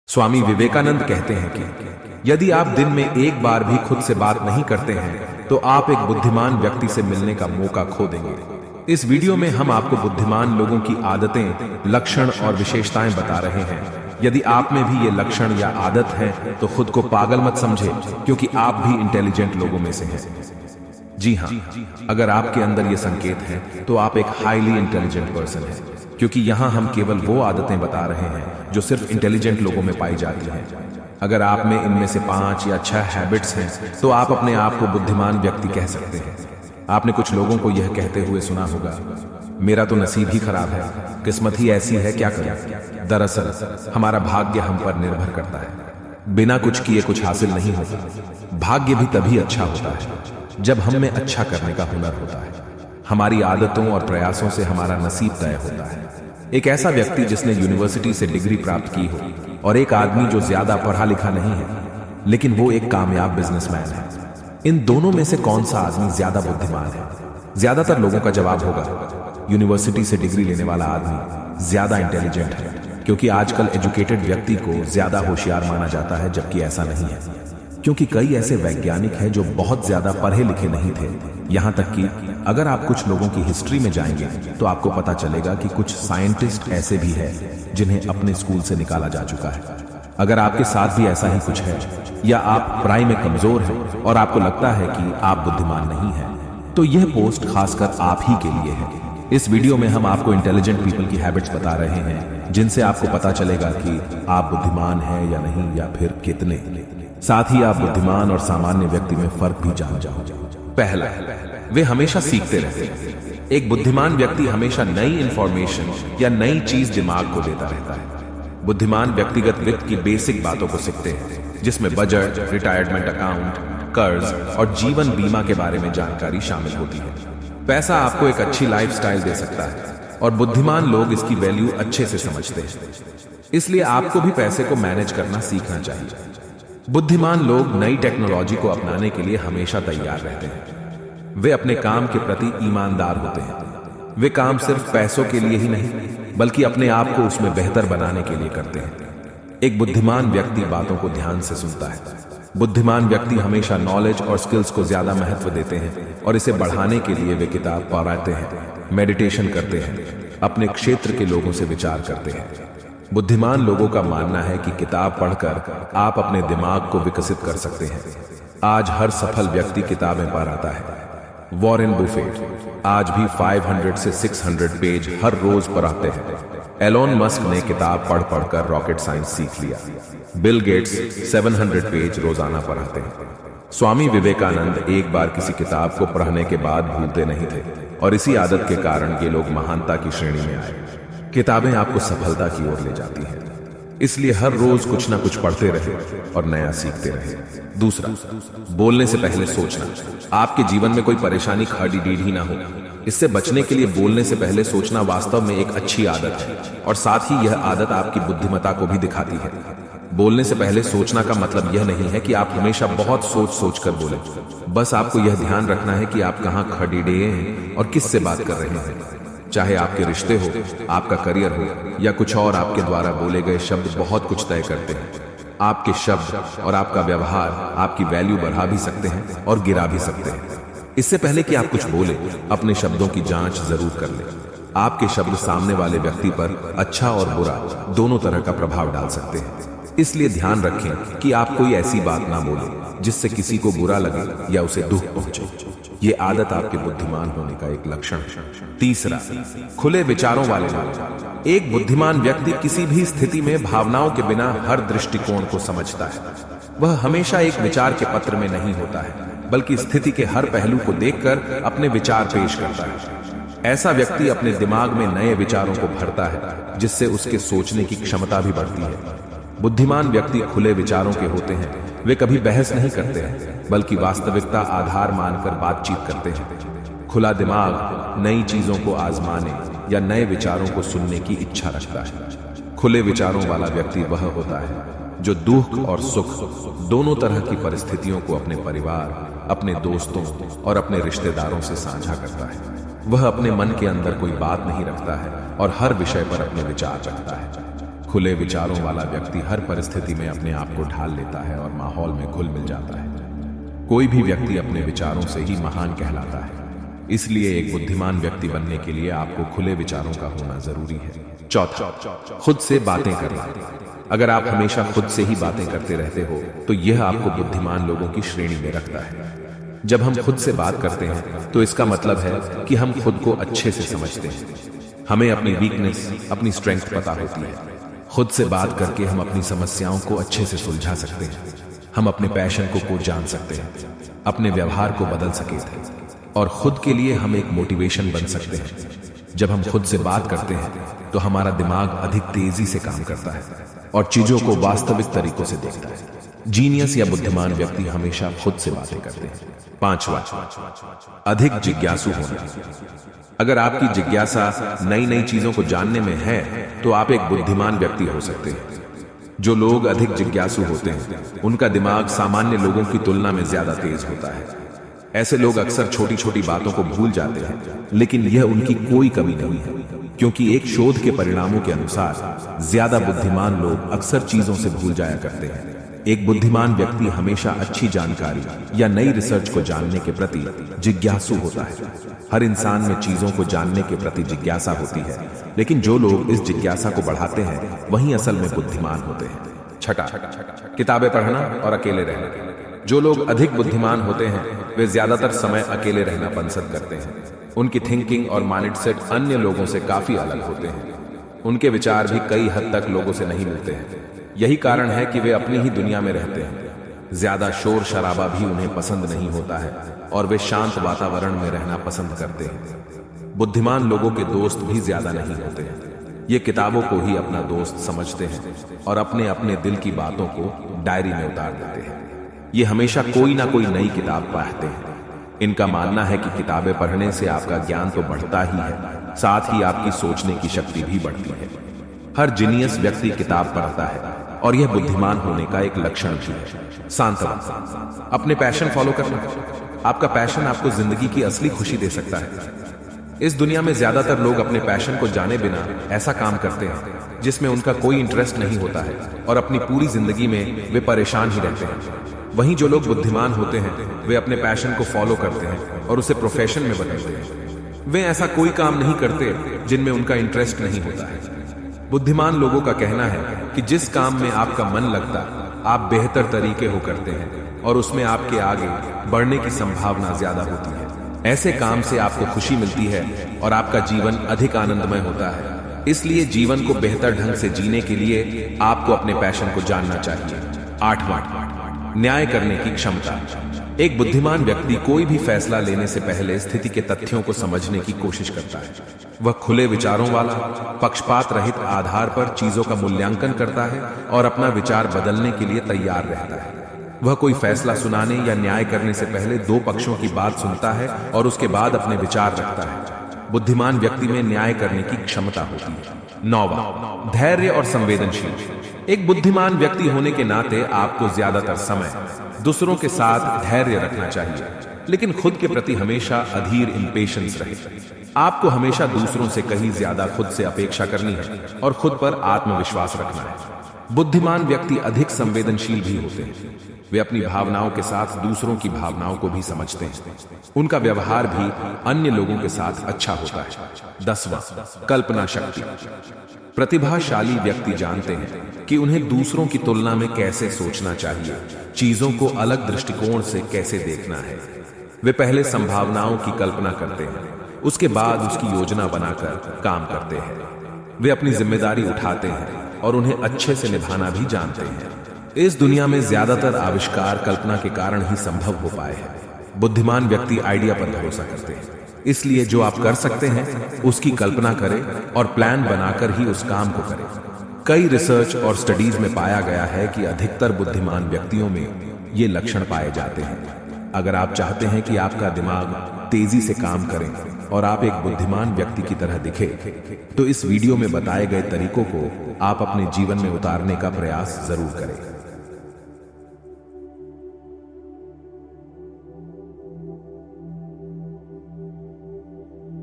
स्वामी विवेकानंद कहते हैं कि यदि आप दिन में एक बार भी खुद से बात नहीं करते हैं तो आप एक बुद्धिमान व्यक्ति से मिलने का मौका खो देंगे। इस वीडियो में हम आपको बुद्धिमान लोगों की आदतें, लक्षण और विशेषताएं बता रहे हैं। यदि आप में भी ये लक्षण या आदत है तो खुद को पागल मत समझे, क्योंकि आप भी इंटेलिजेंट लोगों में से हैं। जी हाँ, अगर आपके अंदर ये संकेत है तो आप एक हाईली इंटेलिजेंट पर्सन हैं, क्योंकि यहाँ हम केवल वो आदतें बता रहे हैं जो सिर्फ इंटेलिजेंट लोगों में पाई जाती हैं। अगर आप में इनमें से 5 या 6 हैबिट्स हैं तो आप अपने आप को बुद्धिमान व्यक्ति कह सकते हैं। आपने कुछ लोगों को यह कहते हुए सुना होगा, मेरा तो नसीब ही खराब है, किस्मत ही ऐसी है, क्या करें। दरअसल हमारा भाग्य हम पर निर्भर करता है। बिना कुछ किए कुछ हासिल नहीं होता। भाग्य भी तभी अच्छा होता है जब हम में अच्छा करने का हुनर होता है। हमारी आदतों और प्रयासों से हमारा नसीब तय होता है। एक ऐसा व्यक्ति जिसने यूनिवर्सिटी से डिग्री प्राप्त की हो और एक आदमी जो ज्यादा पढ़ा लिखा नहीं है लेकिन वो एक कामयाब बिजनेसमैन है, इन दोनों में से कौन सा आदमी ज्यादा बुद्धिमान है? ज्यादातर लोगों का जवाब होगा यूनिवर्सिटी से डिग्री लेने वाला आदमी ज्यादा इंटेलिजेंट है, क्योंकि आजकल एजुकेटेड व्यक्ति को ज्यादा होशियार माना जाता है, जबकि ऐसा नहीं है। क्योंकि कई ऐसे वैज्ञानिक हैं जो बहुत ज्यादा पढ़े लिखे नहीं थे। यहां तक कि अगर आप कुछ लोगों की हिस्ट्री में जाएंगे तो आपको पता चलेगा कि कुछ साइंटिस्ट ऐसे भी हैं जिन्हें अपने स्कूल से निकाला जा चुका है। अगर आपके साथ भी ऐसा ही कुछ है, या आप पढ़ाई में कमजोर हैं और आपको लगता है कि आप बुद्धिमान नहीं हैं, तो यह पोस्ट खासकर आप ही के लिए है। इस वीडियो में हम आपको इंटेलिजेंट पीपल की हैबिट्स बता रहे हैं, जिनसे आपको पता चलेगा कि आप बुद्धिमान हैं या नहीं, या फिर कितने। साथ ही आप बुद्धिमान और सामान्य व्यक्ति में फर्क भी जान जाओगे। पहला, वे हमेशा सीखते रहते हैं। एक बुद्धिमान व्यक्ति हमेशा नई इंफॉर्मेशन या नई चीज दिमाग को देता रहता है। बुद्धिमान व्यक्तिगत वित्त की बेसिक बातों को सीखते हैं, जिसमें बजट, रिटायरमेंट अकाउंट, कर्ज और जीवन बीमा के बारे में जानकारी शामिल होती है। पैसा आपको एक अच्छी लाइफस्टाइल दे सकता है और बुद्धिमान लोग इसकी वैल्यू अच्छे से समझते हैं। इसलिए आपको भी पैसे को मैनेज करना सीखना चाहिए। बुद्धिमान लोग नई टेक्नोलॉजी को अपनाने के लिए हमेशा तैयार रहते हैं। वे अपने काम के प्रति ईमानदार होते हैं। वे काम सिर्फ पैसों के लिए ही नहीं, बल्कि अपने आप को उसमें बेहतर बनाने के लिए करते हैं। एक बुद्धिमान व्यक्ति बातों को ध्यान से सुनता है। बुद्धिमान व्यक्ति हमेशा नॉलेज और स्किल्स को ज्यादा महत्व देते हैं और इसे बढ़ाने के लिए वे किताब पढ़ते हैं, मेडिटेशन करते हैं, अपने क्षेत्र के लोगों से विचार करते हैं। बुद्धिमान लोगों का मानना है कि किताब पढ़कर आप अपने दिमाग को विकसित कर सकते हैं। आज हर सफल व्यक्ति किताबें पढ़ आता है। वॉरेन बुफेट आज भी 500 से 600 पेज हर रोज पढ़ते हैं। एलोन मस्क ने किताब पढ़ पढ़कर रॉकेट साइंस सीख लिया। बिल गेट्स 700 पेज रोजाना पढ़ाते हैं। स्वामी विवेकानंद एक बार किसी किताब को पढ़ने के बाद भूलते नहीं थे, और इसी आदत के कारण ये लोग महानता की श्रेणी में आए। किताबें आपको सफलता की ओर ले जाती हैं, इसलिए हर रोज कुछ ना कुछ पढ़ते रहे और नया सीखते रहे। दूसरा, बोलने से पहले सोचना। आपके जीवन में कोई परेशानी खड़ी डीढ़ ही ना हो, इससे बचने के लिए बोलने से पहले सोचना वास्तव में एक अच्छी आदत है, और साथ ही यह आदत आपकी बुद्धिमत्ता को भी दिखाती है। बोलने से पहले सोचना का मतलब यह नहीं है कि आप हमेशा बहुत सोच सोच कर बोलें। बस आपको यह ध्यान रखना है कि आप कहाँ खड़ी डे हैं और किससे बात कर रहे हैं। चाहे आपके रिश्ते हो, आपका करियर हो, या कुछ और, आपके द्वारा बोले गए शब्द बहुत कुछ तय करते हैं। आपके शब्द और आपका व्यवहार आपकी वैल्यू बढ़ा भी सकते हैं और गिरा भी सकते हैं। इससे पहले कि आप कुछ बोले, अपने शब्दों की जांच जरूर कर लें। आपके शब्द सामने वाले व्यक्ति पर अच्छा और बुरा दोनों तरह का प्रभाव डाल सकते हैं। इसलिए ध्यान रखें कि आप कोई ऐसी बात ना बोलें जिससे किसी को बुरा लगे या उसे दुख पहुंचे। ये आदत आपके बुद्धिमान होने का एक लक्षण है। तीसरा, खुले विचारों वाले लोग। एक बुद्धिमान व्यक्ति किसी भी स्थिति में भावनाओं के बिना हर दृष्टिकोण को समझता है। वह हमेशा एक विचार के पत्र में नहीं होता है, बल्कि स्थिति के हर पहलू को देखकर अपने विचार पेश करता है। ऐसा व्यक्ति अपने दिमाग में नए विचारों को भरता है, जिससे उसके सोचने की क्षमता भी बढ़ती है। बुद्धिमान व्यक्ति खुले विचारों के होते हैं। वे कभी बहस नहीं करते हैं, बल्कि वास्तविकता आधार मानकर बातचीत करते हैं। खुला दिमाग नई चीजों को आजमाने या नए विचारों को सुनने की इच्छा रखता है। खुले विचारों वाला व्यक्ति वह होता है जो दुख और सुख दोनों तरह की परिस्थितियों को अपने परिवार, अपने दोस्तों और अपने रिश्तेदारों से साझा करता है। वह अपने मन के अंदर कोई बात नहीं रखता है और हर विषय पर अपने विचार रखता है। खुले विचारों वाला व्यक्ति हर परिस्थिति में अपने आप को ढाल लेता है और माहौल में घुल मिल जाता है। कोई भी व्यक्ति अपने विचारों से ही महान कहलाता है। इसलिए एक बुद्धिमान व्यक्ति बनने के लिए आपको खुले विचारों का होना जरूरी है। चौथा, खुद से बातें करना। अगर आप हमेशा खुद से ही बातें करते रहते हो तो यह आपको बुद्धिमान लोगों की श्रेणी में रखता है। जब हम खुद से बात करते हैं तो इसका मतलब है कि हम खुद को अच्छे से समझते हैं। हमें अपनी वीकनेस, अपनी स्ट्रेंथ पता होती है। खुद से बात करके हम अपनी समस्याओं को अच्छे से सुलझा सकते हैं। हम अपने पैशन को जान सकते हैं, अपने व्यवहार को बदल सकते हैं और खुद के लिए हम एक मोटिवेशन बन सकते हैं। जब हम खुद से बात करते हैं तो हमारा दिमाग अधिक तेजी से काम करता है और चीजों को वास्तविक तरीकों से देखता है। जीनियस या बुद्धिमान व्यक्ति हमेशा खुद से बातें करते हैं। पांचवा, अधिक जिज्ञासु होना। अगर आपकी जिज्ञासा नई नई चीजों को जानने में है तो आप एक बुद्धिमान व्यक्ति हो सकते हैं। जो लोग अधिक जिज्ञासु होते हैं उनका दिमाग सामान्य लोगों की तुलना में ज्यादा तेज होता है। ऐसे लोग अक्सर छोटी छोटी बातों को भूल जाते हैं, लेकिन यह उनकी कोई कमी नहीं है, क्योंकि एक शोध के परिणामों के अनुसार ज्यादा बुद्धिमान लोग अक्सर चीजों से भूल जाया करते हैं। एक बुद्धिमान व्यक्ति हमेशा अच्छी जानकारी या नई रिसर्च को जानने के प्रति जिज्ञासु होता है। हर इंसान में चीजों को जानने के प्रति जिज्ञासा होती है, लेकिन जो लोग इस जिज्ञासा को बढ़ाते हैं वही असल में बुद्धिमान होते हैं। छठा, किताबें पढ़ना और अकेले रहना। जो लोग अधिक बुद्धिमान होते हैं वे ज्यादातर समय अकेले रहना पसंद करते हैं। उनकी थिंकिंग और माइंडसेट अन्य लोगों से काफी अलग होते हैं। उनके विचार भी कई हद तक लोगों से नहीं मिलते हैं। यही कारण है कि वे अपनी ही दुनिया में रहते हैं। ज्यादा शोर शराबा भी उन्हें पसंद नहीं होता है और वे शांत वातावरण में रहना पसंद करते हैं। बुद्धिमान लोगों के दोस्त भी ज्यादा नहीं होते हैं। ये किताबों को ही अपना दोस्त समझते हैं और अपने अपने दिल की बातों को डायरी में उतार देते हैं। ये हमेशा कोई ना कोई नई किताब पढ़ते हैं। इनका मानना है कि किताबें पढ़ने से आपका ज्ञान तो बढ़ता ही है, साथ ही आपकी सोचने की शक्ति भी बढ़ती है। हर जीनियस व्यक्ति किताब पढ़ता है और यह बुद्धिमान होने का एक लक्षण भी है। सांत्वना, अपने पैशन फॉलो करना। आपका पैशन आपको जिंदगी की असली खुशी दे सकता है। इस दुनिया में ज्यादातर लोग अपने पैशन को जाने बिना ऐसा काम करते हैं जिसमें उनका कोई इंटरेस्ट नहीं होता है और अपनी पूरी जिंदगी में वे परेशान ही रहते हैं। वहीं जो लोग बुद्धिमान होते हैं वे अपने पैशन को फॉलो करते हैं और उसे प्रोफेशन में बदलते हैं। वे ऐसा कोई काम नहीं करते जिनमें उनका इंटरेस्ट नहीं होता है। बुद्धिमान लोगों का कहना है कि जिस काम में आपका मन लगता आप बेहतर तरीके हो करते हैं और उसमें आपके आगे बढ़ने की संभावना ज्यादा होती है। ऐसे काम से आपको खुशी मिलती है और आपका जीवन अधिक आनंदमय होता है। इसलिए जीवन को बेहतर ढंग से जीने के लिए आपको अपने पैशन को जानना चाहिए। आठवां, न्याय करने की क्षमता। एक बुद्धिमान व्यक्ति कोई भी फैसला लेने से पहले स्थिति के तथ्यों को समझने की कोशिश करता है। वह खुले विचारों वाला, पक्षपात रहित आधार पर चीजों का मूल्यांकन करता है और अपना विचार बदलने के लिए तैयार रहता है। वह कोई फैसला सुनाने या न्याय करने से पहले दो पक्षों की बात सुनता है और उसके बाद अपने विचार रखता है। बुद्धिमान व्यक्ति में न्याय करने की क्षमता होती है। नौवां, धैर्य और संवेदनशील। एक बुद्धिमान व्यक्ति होने के नाते आपको ज्यादातर समय दूसरों के साथ धैर्य रखना चाहिए, लेकिन खुद के प्रति हमेशा अधीर, इंपेशेंस रहे। आपको हमेशा दूसरों से कहीं ज्यादा खुद से अपेक्षा करनी है और खुद पर आत्मविश्वास रखना है। बुद्धिमान व्यक्ति अधिक संवेदनशील भी होते हैं। वे अपनी भावनाओं के साथ दूसरों की भावनाओं को भी समझते हैं। उनका व्यवहार भी अन्य लोगों के साथ अच्छा होता है। 10वां, कल्पना शक्ति। प्रतिभाशाली व्यक्ति जानते हैं कि उन्हें दूसरों की तुलना में कैसे सोचना चाहिए, चीजों को अलग दृष्टिकोण से कैसे देखना है। वे पहले संभावनाओं की कल्पना करते हैं, उसके बाद उसकी योजना बनाकर काम करते हैं। वे अपनी जिम्मेदारी उठाते हैं और उन्हें अच्छे से निभाना भी जानते हैं। इस दुनिया में ज्यादातर आविष्कार कल्पना के कारण ही संभव हो पाए हैं। बुद्धिमान व्यक्ति आइडिया पर भरोसा करते हैं, इसलिए जो आप कर सकते हैं उसकी कल्पना करें और प्लान बनाकर ही उस काम को करें। कई रिसर्च और स्टडीज में पाया गया है कि अधिकतर बुद्धिमान व्यक्तियों में ये लक्षण पाए जाते हैं। अगर आप चाहते हैं कि आपका दिमाग तेजी से काम करे और आप एक बुद्धिमान व्यक्ति की तरह दिखे, तो इस वीडियो में बताए गए तरीकों को आप अपने जीवन में उतारने का प्रयास जरूर करें।